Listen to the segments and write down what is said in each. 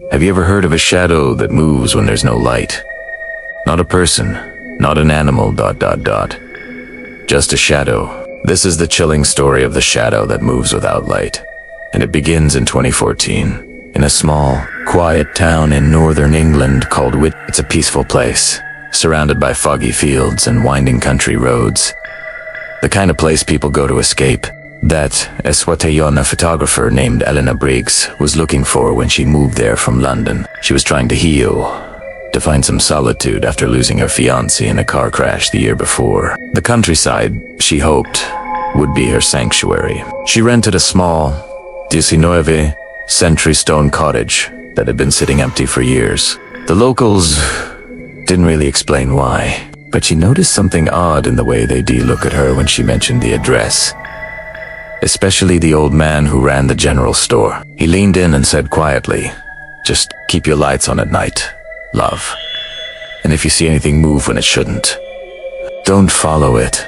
Have you ever heard of a shadow that moves when there's no light? Not a person, not an animal, ... Just a shadow. This is the chilling story of the shadow that moves without light. And it begins in 2014, in a small, quiet town in northern England called Whit. It's a peaceful place, surrounded by foggy fields and winding country roads. The kind of place people go to escape, that Eswatayana, a photographer named Eleanor Briggs, was looking for when she moved there from London. She was trying to heal, to find some solitude after losing her fiancé in a car crash the year before. The countryside, she hoped, would be her sanctuary. She rented a small, 19 century stone cottage that had been sitting empty for years. The locals didn't really explain why, but she noticed something odd in the way they'd look at her when she mentioned the address. Especially the old man who ran the general store. He leaned in and said quietly, "Just keep your lights on at night, love. And if you see anything move when it shouldn't, don't follow it."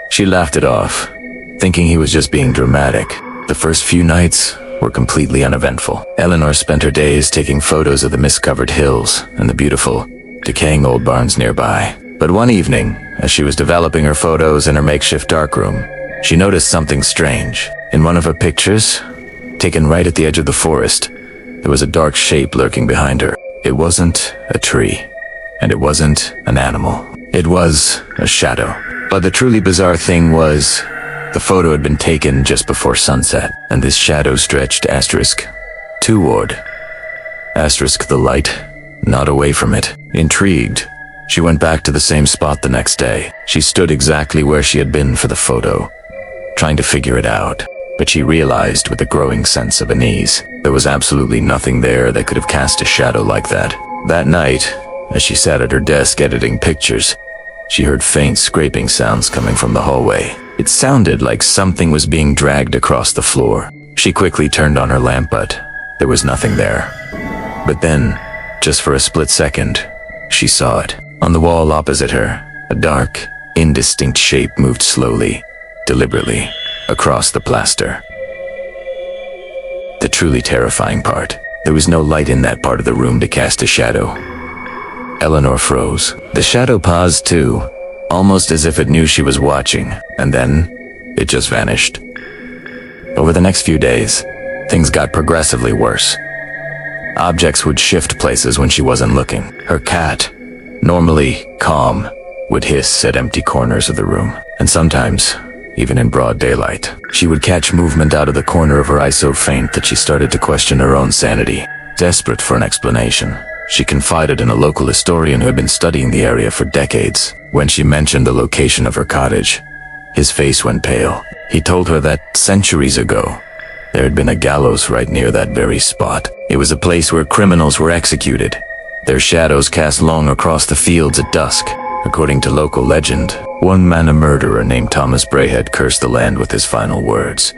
She laughed it off, thinking he was just being dramatic. The first few nights were completely uneventful. Eleanor spent her days taking photos of the mist-covered hills and the beautiful, decaying old barns nearby. But one evening, as she was developing her photos in her makeshift darkroom, she noticed something strange. In one of her pictures, taken right at the edge of the forest, there was a dark shape lurking behind her. It wasn't a tree, and it wasn't an animal. It was a shadow. But the truly bizarre thing was, the photo had been taken just before sunset, and this shadow stretched toward the light, not away from it. Intrigued, she went back to the same spot the next day. She stood exactly where she had been for the photo, trying to figure it out. But she realized with a growing sense of unease, there was absolutely nothing there that could have cast a shadow like that. That night, as she sat at her desk editing pictures, she heard faint scraping sounds coming from the hallway. It sounded like something was being dragged across the floor. She quickly turned on her lamp, but there was nothing there. But then, just for a split second, she saw it. On the wall opposite her, a dark, indistinct shape moved slowly, deliberately, across the plaster. The truly terrifying part, there was no light in that part of the room to cast a shadow. Eleanor froze. The shadow paused too, almost as if it knew she was watching, and then it just vanished. Over the next few days, things got progressively worse. Objects would shift places when she wasn't looking. Her cat, normally calm, would hiss at empty corners of the room, and sometimes, even in broad daylight, she would catch movement out of the corner of her eye so faint that she started to question her own sanity. Desperate for an explanation, she confided in a local historian who had been studying the area for decades. When she mentioned the location of her cottage, his face went pale. He told her that centuries ago, there had been a gallows right near that very spot. It was a place where criminals were executed, their shadows cast long across the fields at dusk. According to local legend, one man, a murderer named Thomas Bray, had cursed the land with his final words: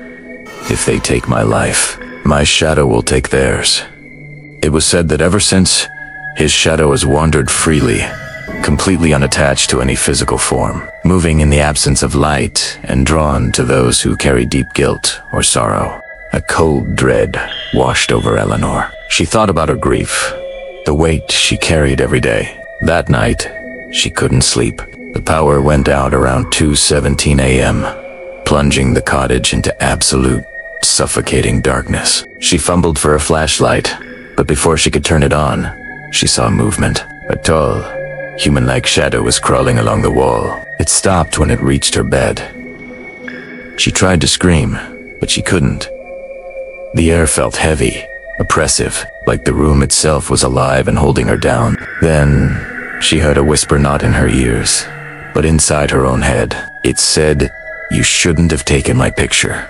"If they take my life, my shadow will take theirs." It was said that ever since, his shadow has wandered freely, completely unattached to any physical form, moving in the absence of light and drawn to those who carry deep guilt or sorrow. A cold dread washed over Eleanor. She thought about her grief, the weight she carried every day. That night, she couldn't sleep. The power went out around 2:17 a.m., plunging the cottage into absolute, suffocating darkness. She fumbled for a flashlight, but before she could turn it on, she saw movement. A tall, human-like shadow was crawling along the wall. It stopped when it reached her bed. She tried to scream, but she couldn't. The air felt heavy, oppressive, like the room itself was alive and holding her down. Then, she heard a whisper not in her ears, but inside her own head. It said, "You shouldn't have taken my picture."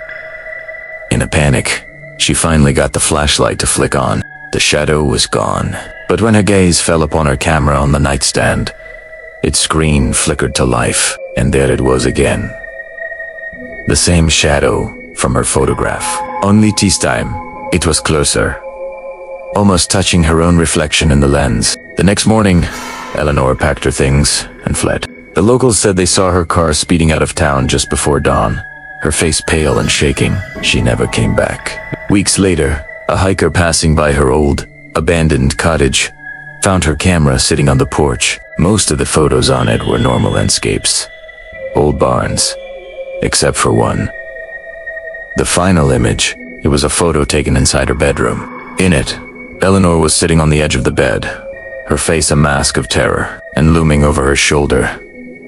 In a panic, she finally got the flashlight to flick on. The shadow was gone. But when her gaze fell upon her camera on the nightstand, its screen flickered to life, and there it was again. The same shadow from her photograph. Only this time, it was closer, almost touching her own reflection in the lens. The next morning, Eleanor packed her things and fled. The locals said they saw her car speeding out of town just before dawn, her face pale and shaking. She never came back. Weeks later, a hiker passing by her old, abandoned cottage. Found her camera sitting on the porch. Most of the photos on it were normal landscapes. Old barns. Except for one. The final image, it was a photo taken inside her bedroom. In it, Eleanor was sitting on the edge of the bed, her face a mask of terror, and looming over her shoulder,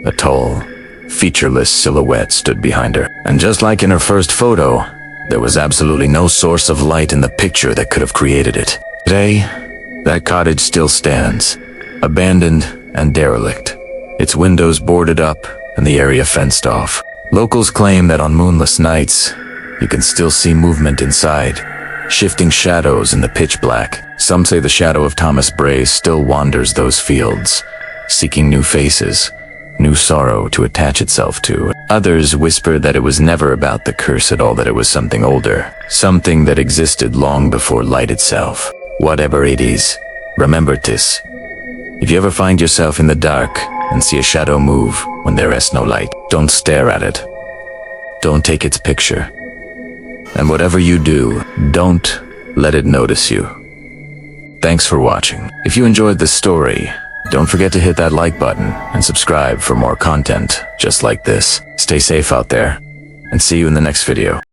a tall, featureless silhouette stood behind her. And just like in her first photo, there was absolutely no source of light in the picture that could have created it. Today, that cottage still stands, abandoned and derelict, its windows boarded up and the area fenced off. Locals claim that on moonless nights, you can still see movement inside, shifting shadows in the pitch black. Some say the shadow of Thomas Bray still wanders those fields, seeking new faces, new sorrow to attach itself to. Others whisper that it was never about the curse at all, that it was something older, something that existed long before light itself. Whatever it is, remember this. If you ever find yourself in the dark and see a shadow move when there is no light, don't stare at it. Don't take its picture. And whatever you do, don't let it notice you. Thanks for watching. If you enjoyed this story, don't forget to hit that like button and subscribe for more content just like this. Stay safe out there, and see you in the next video.